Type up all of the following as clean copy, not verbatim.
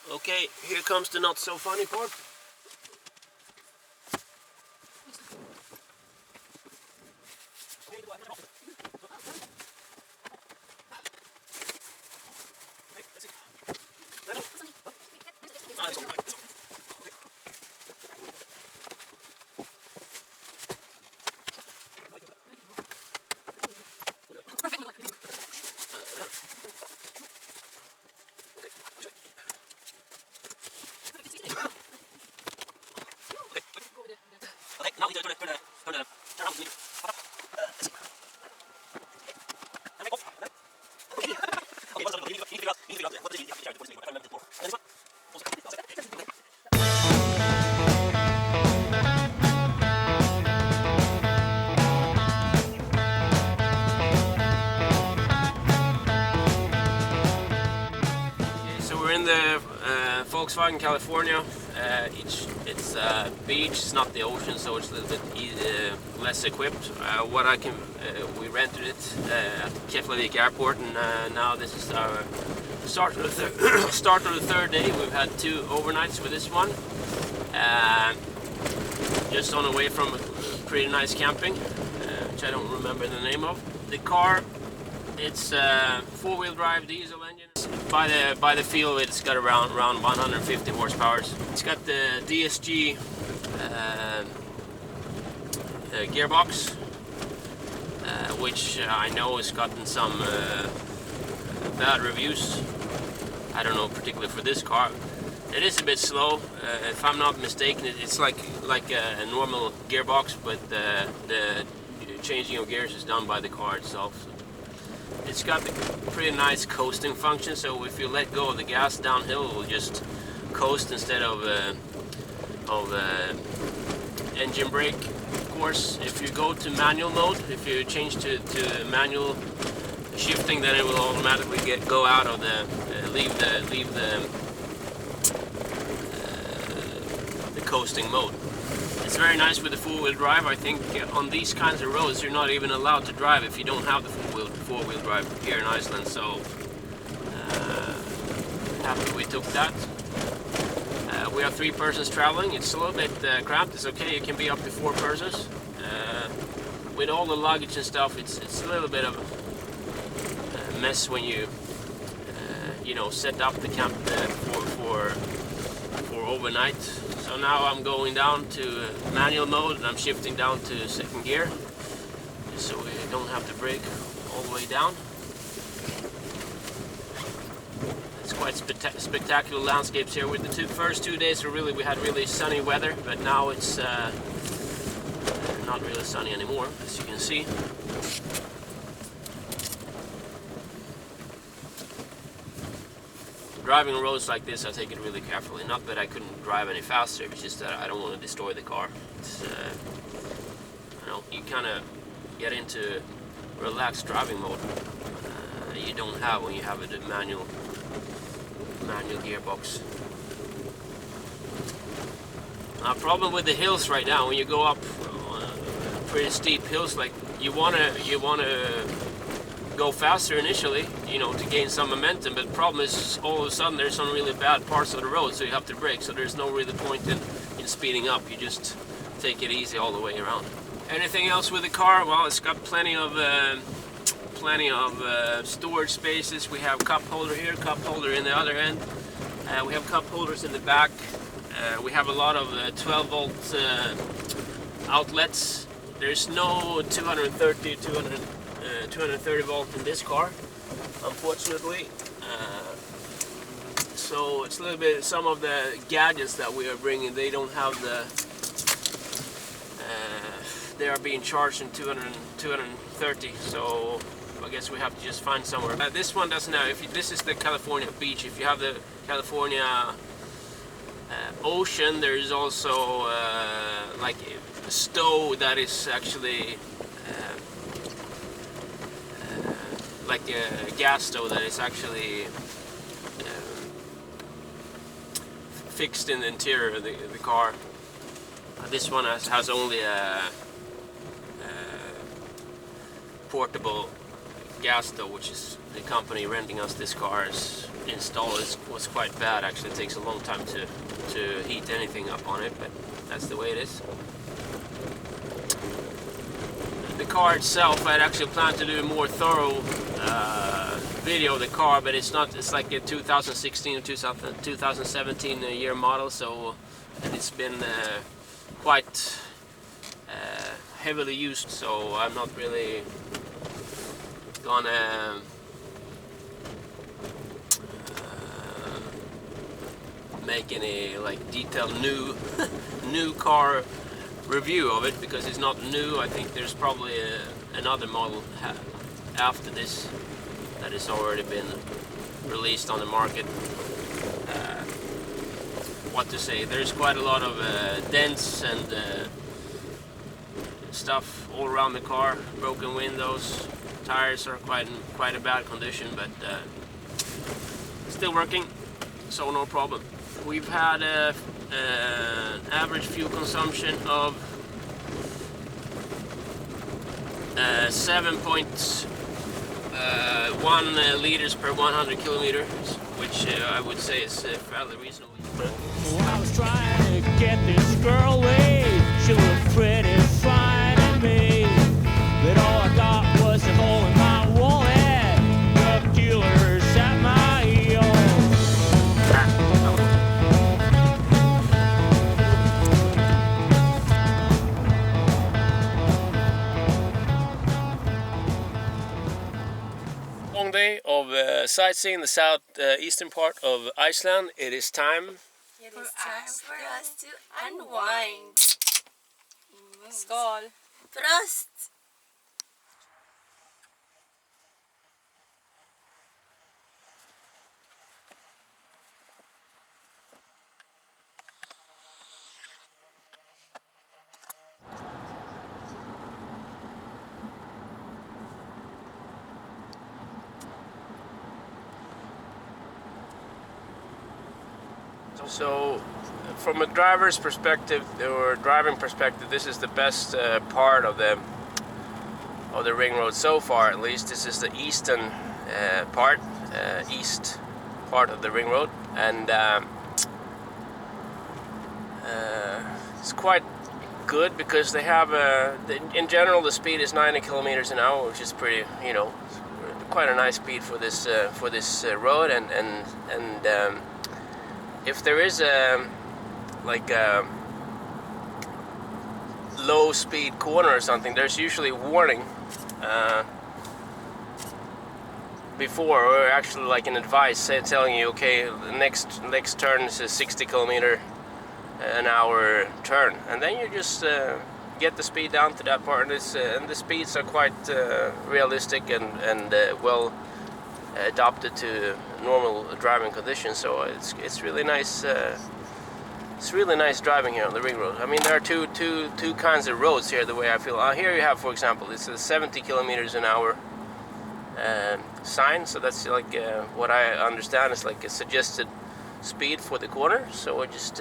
Okay, here comes the not so funny part. In the Volkswagen California, it's beach, it's not the ocean, so it's a little bit less equipped. We rented it at KEFLAVIK airport, and now this is our start of the third day. We've had 2 overnights with this one, just on the way from a pretty nice camping, which I don't remember the name of. The car, it's 4-wheel drive diesel engine. By the feel of it, it's got around 150 horsepower. It's got the DSG gearbox, which I know has gotten some bad reviews. I don't know, particularly for this car. It is a bit slow. If I'm not mistaken, it's like a normal gearbox, but the changing of gears is done by the car itself. It's got a pretty nice coasting function, so if you let go of the gas downhill, it will just coast instead of engine brake. Of course, if you go to manual mode, if you change to manual shifting, then it will automatically go out of leave the coasting mode. It's very nice with the 4-wheel drive. I think on these kinds of roads you're not even allowed to drive if you don't have the 4-wheel drive here in Iceland, so happy we took that. We are 3 persons traveling. It's a little bit cramped. It's okay, it can be up to 4 persons. With all the luggage and stuff, it's a little bit of a mess when you set up the camp for overnight. So now I'm going down to manual mode, and I'm shifting down to 2nd gear, so we don't have to brake all the way down. It's quite spectacular landscapes here. With the first 2 days, we had really sunny weather, but now it's not really sunny anymore, as you can see. Driving on roads like this, I take it really carefully. Not that I couldn't drive any faster, it's just that I don't want to destroy the car. It's, you kind of get into relaxed driving mode. You don't have when you have a manual gearbox. Problem with the hills right now, when you go up pretty steep hills, like you wanna go faster initially, to gain some momentum, but the problem is all of a sudden there's some really bad parts of the road, so you have to brake, so there's no really point in speeding up. You just take it easy all the way around. Anything else with the car? Well, it's got plenty of storage spaces. We have cup holder here, cup holder in the other end. We have cup holders in the back. We have a lot of 12-volt outlets. There's no 230 volt in this car, unfortunately. So it's a little bit, some of the gadgets that we are bringing, they don't have they are being charged in 230, so I guess we have to just find somewhere. This one doesn't have, this is the California Beach. If you have the California Ocean, there is also like a stove that is actually like a gas stove that is actually fixed in the interior of the car. This one has only a portable gas stove, which is the company renting us this car is install was quite bad. Actually, it takes a long time to heat anything up on it, but that's the way it is. The car itself, I'd actually planned to do a more thorough video of the car, but it's not. It's like a 2016 or 2017 year model, so and it's been quite heavily used, so I'm not really gonna make any like detailed new car review of it, because it's not new. I think there's probably another model after this that has already been released on the market. What to say, there's quite a lot of dents and stuff all around the car, broken windows, tires are quite a bad condition, but still working, so no problem. We've had an average fuel consumption of 7.1 liters per 100 kilometers, which I would say is fairly reasonable. Well, I was trying to get this girl laid. She looked pretty fine to me, but all I got was a hole in my wallet. Drug dealers at my yard. Long day of sightseeing the southeastern part of Iceland. It is time. It is time for us to unwind. Skål! Prost! So, from a driver's perspective or driving perspective, this is the best part of the ring road so far. At least this is the eastern part, east part of the ring road, and it's quite good because they have in general the speed is 90 kilometers an hour, which is pretty, you know, quite a nice speed for this road, and if there is like a low speed corner or something, there's usually warning before, or actually like an advice telling you, okay, the next turn is a 60 kilometer an hour turn, and then you just get the speed down to that part, and the speeds are quite realistic and well adapted to normal driving conditions, so it's really nice. It's really nice driving here on the ring road. I mean, there are two kinds of roads here. The way I feel, here you have, for example, it's a 70 kilometers an hour sign. So that's like what I understand is like a suggested speed for the corner. So I just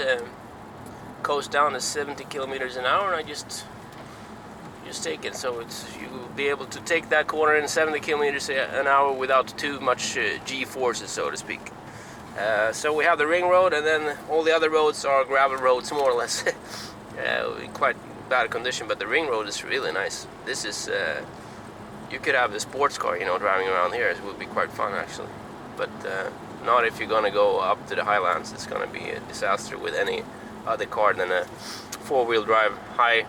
coast down to 70 kilometers an hour, and I just take it. So you'll be able to take that corner in 70 kilometers an hour without too much G-forces, so to speak. So we have the ring road, and then all the other roads are gravel roads, more or less, in quite bad condition. But the ring road is really nice. This is you could have a sports car, you know, driving around here. It would be quite fun actually, but not if you're gonna go up to the highlands. It's gonna be a disaster with any other car than a four-wheel drive high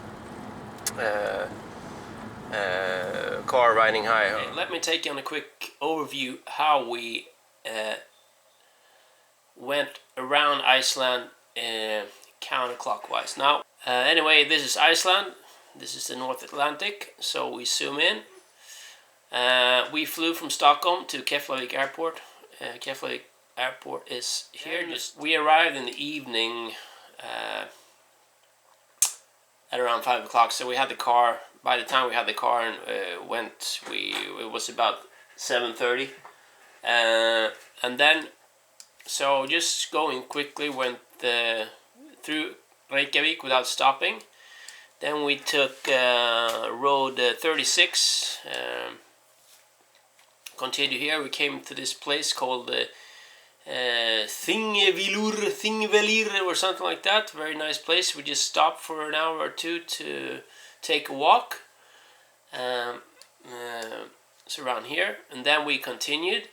car riding high. Okay, let me take you on a quick overview how we went around Iceland counterclockwise. Now, anyway, this is Iceland. This is the North Atlantic. So we zoom in. We flew from Stockholm to KEFLAVIK Airport. KEFLAVIK Airport is here. We arrived in the evening at around 5 o'clock. So we had the car. By the time we had the car and it was about 7:30, and then. So just going quickly, went through Reykjavik without stopping. Then we took road 36. Continue here. We came to this place called Thingvellir or something like that. Very nice place. We just stopped for an hour or two to take a walk. It's around here, and then we continued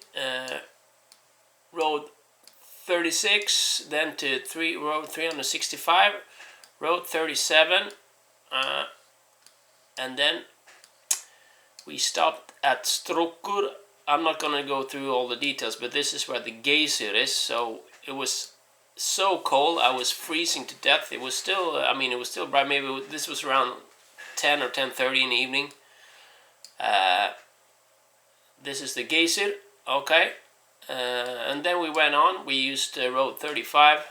road 36, then to road 365, road 37, and then we stopped at Strókur. I'm not gonna go through all the details, but this is where the geyser is. So it was so cold, I was freezing to death. It was still, it was still bright. Maybe this was around 10 or 10:30 in the evening. This is the geyser, okay. And then we went on. We used road 35.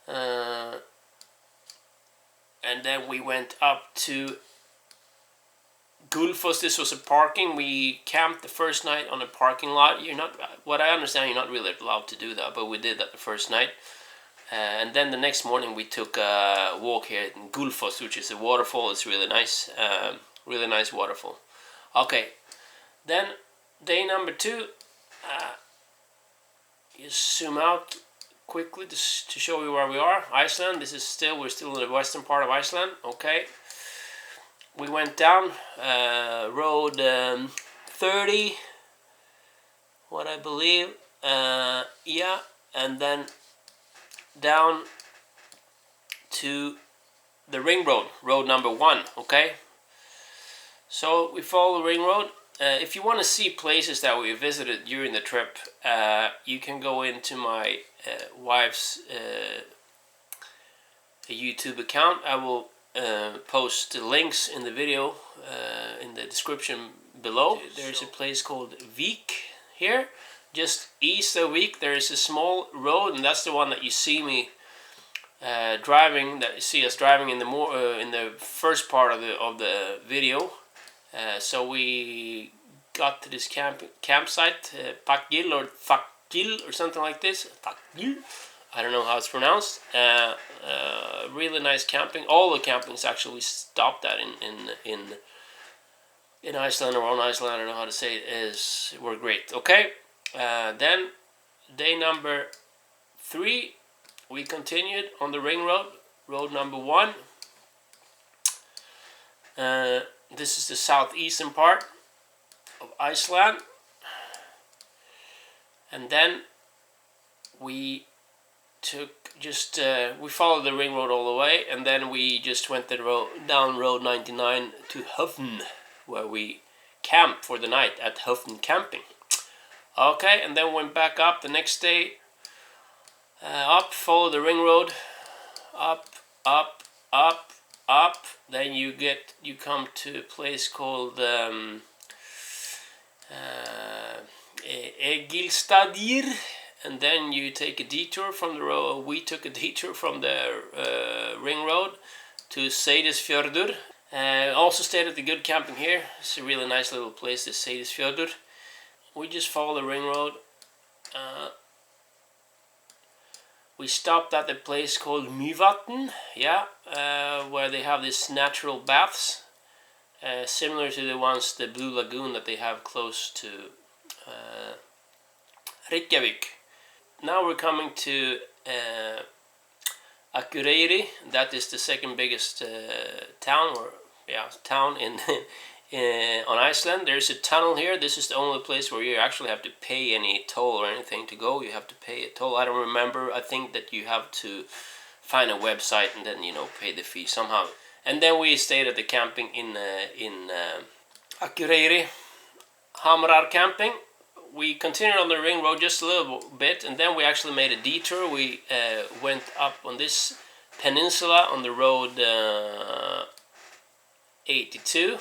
And then we went up to Gullfoss. This was a parking. We camped the first night on a parking lot. What I understand, you're not really allowed to do that, but we did that the first night. And then the next morning we took a walk here in Gullfoss, which is a waterfall. It's really nice. Really nice waterfall. Okay. Then day number 2. You zoom out quickly to show you where we are. Iceland. We're still in the western part of Iceland. Okay. We went down road 30, what I believe. Yeah, and then down to the ring road, road number 1. Okay. So we follow the ring road. If you want to see places that we visited during the trip, you can go into my wife's YouTube account. I will post the links in the video in the description below. There's a place called Vik here. Just east of Vik there is a small road, and that's the one that you see me driving. That you see us driving in the first part of the video. So we got to this campsite, Pakgil or Fakgil or something like this. Fakgil. I don't know how it's pronounced. Really nice camping. All the campings actually we stopped at in Iceland or on Iceland. I don't know how to say it. Were great. Okay. Then day number 3, we continued on the ring road, road number 1. This is the southeastern part of Iceland, and then we we followed the ring road all the way, and then we just went down road 99 to Höfn, where we camped for the night at Höfn camping. Okay, and then went back up the next day, up, follow the ring road, up, then you come to a place called Egilsstadir, and then you take a detour from the road. We took a detour from the ring road to Seydisfjordur. Also stayed at the good camping here. It's a really nice little place, this Seydisfjordur. We just follow the ring road. We stopped at a place called Mývatn, where they have these natural baths, similar to the Blue Lagoon that they have close to Reykjavik. Now we're coming to Akureyri. That is the second biggest town on Iceland. There's a tunnel here. This is the only place where you actually have to pay any toll or anything to go. You have to pay a toll. I don't remember. I think that you have to find a website and then pay the fee somehow. And then we stayed at the camping in Akureyri, Hamrar camping. We continued on the ring road just a little bit, and then we actually made a detour. We went up on this peninsula on the road 82.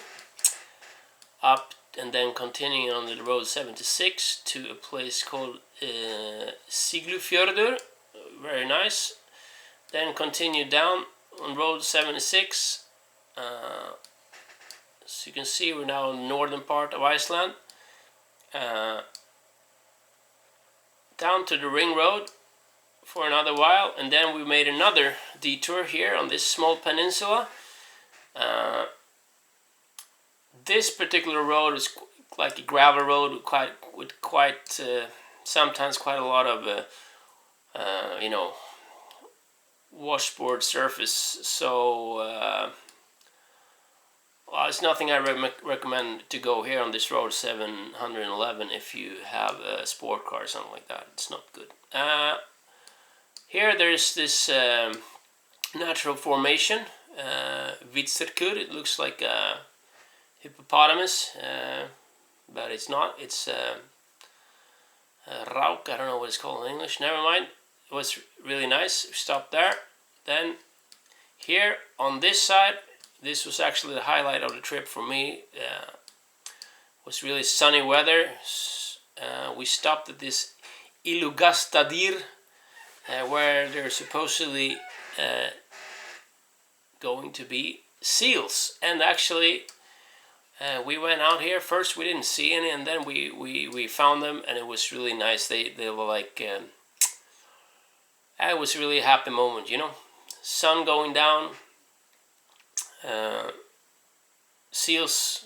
Up and then continuing on the road 76 to a place called Seydisfjordur. Very nice. Then continue down on road 76. So you can see we're now in the northern part of Iceland. Down to the ring road for another while, and then we made another detour here on this small peninsula. This particular road is like a gravel road with quite sometimes quite a lot of you know, washboard surface, so well, it's nothing I recommend to go here on this road 711 if you have a sport car or something like that. It's not good. Here there's this natural formation, Vitserkur. It looks like a hippopotamus, but it's not. It's Rauk. I don't know what it's called in English. Never mind. It was really nice. We stopped there. Then here on this side, this was actually the highlight of the trip for me. It was really sunny weather. We stopped at this Egilsstadir, where there's supposedly going to be seals. And actually, we went out here. First we didn't see any, and then we found them, and it was really nice. They were like, it was really a happy moment, you know. Sun going down, seals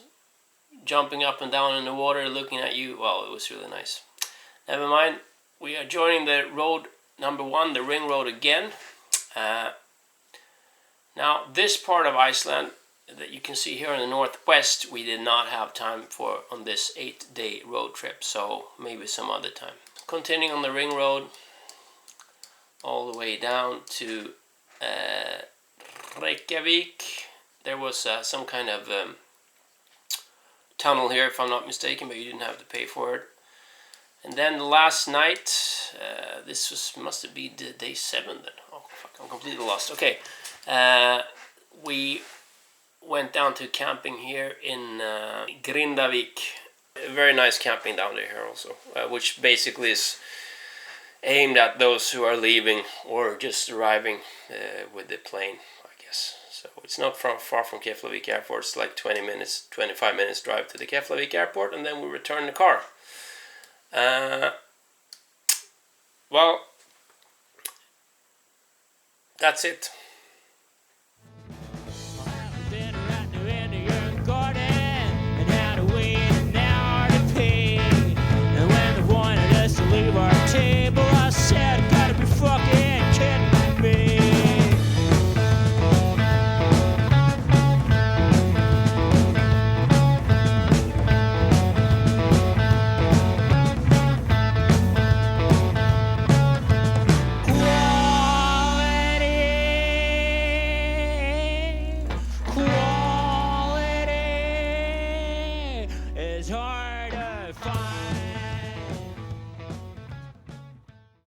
jumping up and down in the water, looking at you. Well, it was really nice. Never mind. We are joining the road number 1, the ring road again. Now, this part of Iceland that you can see here in the northwest, we did not have time for on this 8-day road trip, so maybe some other time. Continuing on the ring road all the way down to Reykjavik. There was some kind of tunnel here, if I'm not mistaken, but you didn't have to pay for it. And then last night, this must have been day 7 then. Oh fuck, I'm completely lost. Okay, we went down to camping here in Grindavik. Very nice camping down there here also, which basically is aimed at those who are leaving or just arriving with the plane, I guess. So it's not far from KEFLAVIK airport. It's like 25 minutes drive to the KEFLAVIK airport, and then we return the car. Well, that's it.